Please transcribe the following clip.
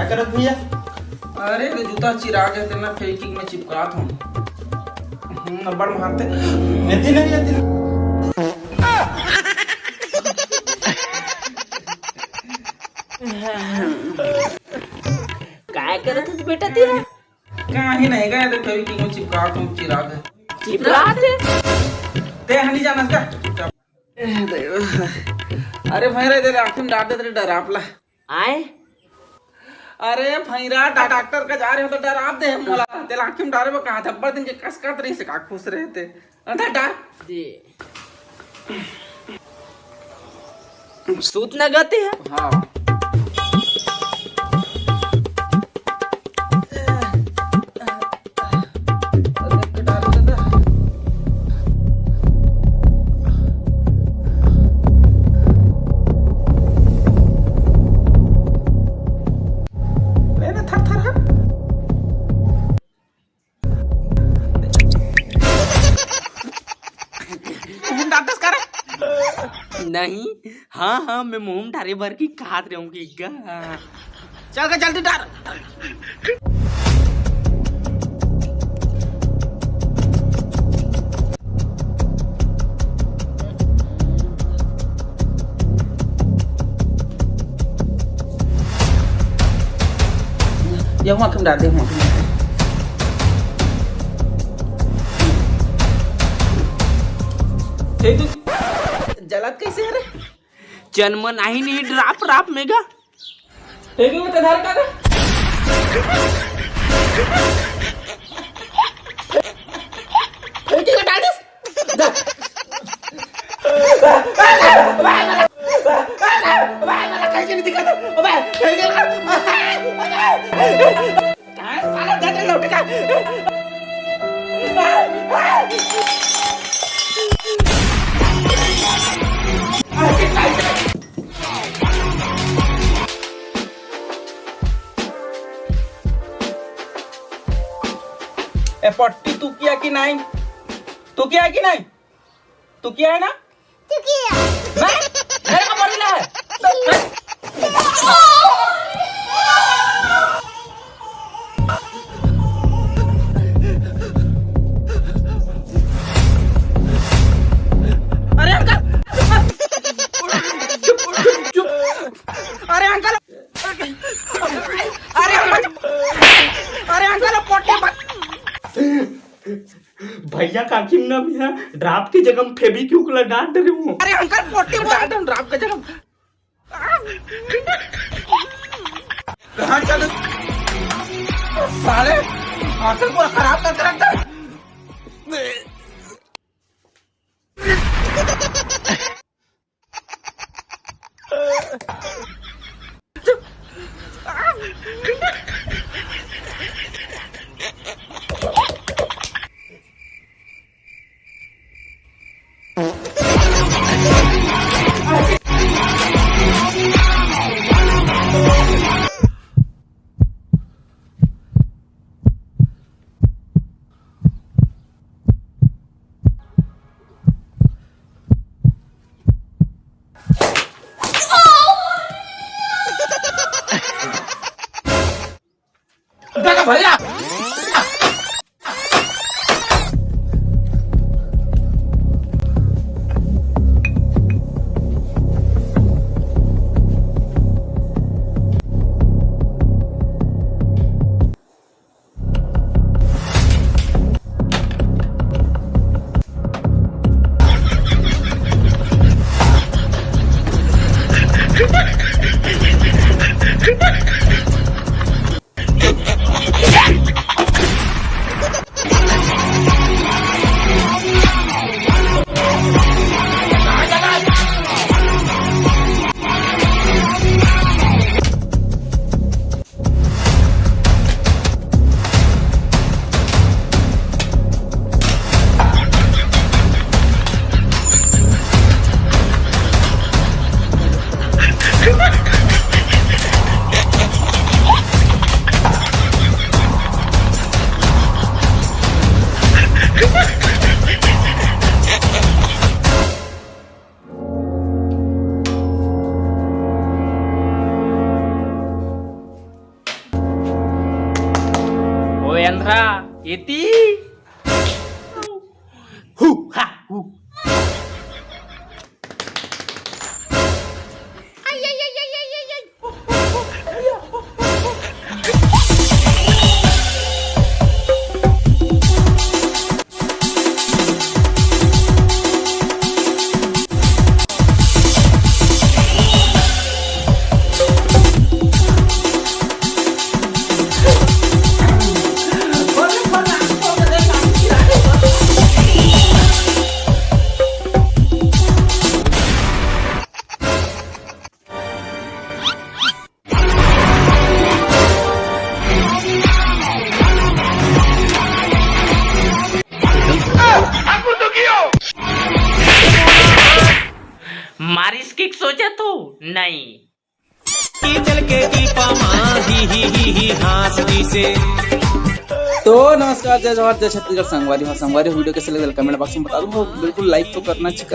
करत भैया? अरे जूता चिरा गया तेना फेविक्विक में चिपकात हूँ। नंबर मारते यति नहीं यति काय करत है बेटा तेरा? कहीं नहीं गए तो फेविक्विक में चिपकात हूँ चिरा गए। चिपकात है? ते हनी जानस का? अरे भाई रे तेरे आँखों में डाल दे तेरे डरापला। आए? अरे भैरा डॉक्टर का जा रहे हो तो डरा दे मोला तेरे आँखों में डाले वो कहाँ थप्पड़ दिन के कस काट रही से का खुश रहे थे अंधा डर दे सूत न गते है? हाँ नहीं हाँ हाँ मैं मुंह ढारे भर की खात रहूंगी गा। चल के जल्दी डर ये हुआ क्यों डाल दे हुआ तू जलत कैसे है रे? जन्म नहीं ड्राप राप में गा। फेंकी मत धार का फेंकी हटा दे वाला कैसे नहीं दिखा ओबे फेंकी काय साला दादा लौट का पट्टी तू किया कि नहीं? तू किया है कि नहीं? तू किया है ना? तू किया मैं मेरे को बोलना है अरे अंकल चुप अरे अंकल अरे अंकल पट्टी भैया काकी ना भैया ड्राफ्ट की जगह फेविक्विक लगा दे रहे हूँ। अरे अंकल पोटी बता दो ड्राफ्ट का जगह कहाँ चल साले आंखों पूरा खराब करके रखता है। भैया अंधरा इति हु हा हु मारिस किक सोचा तू नहीं चल के दीपा माँ ही हांसती से। तो नमस्कार, जय जवाहर, जय छत्तीसगढ़। संगवारी वीडियो कैसे लगे कमेंट बॉक्स में बता दूंगा। बिल्कुल लाइक तो करना चाहिए।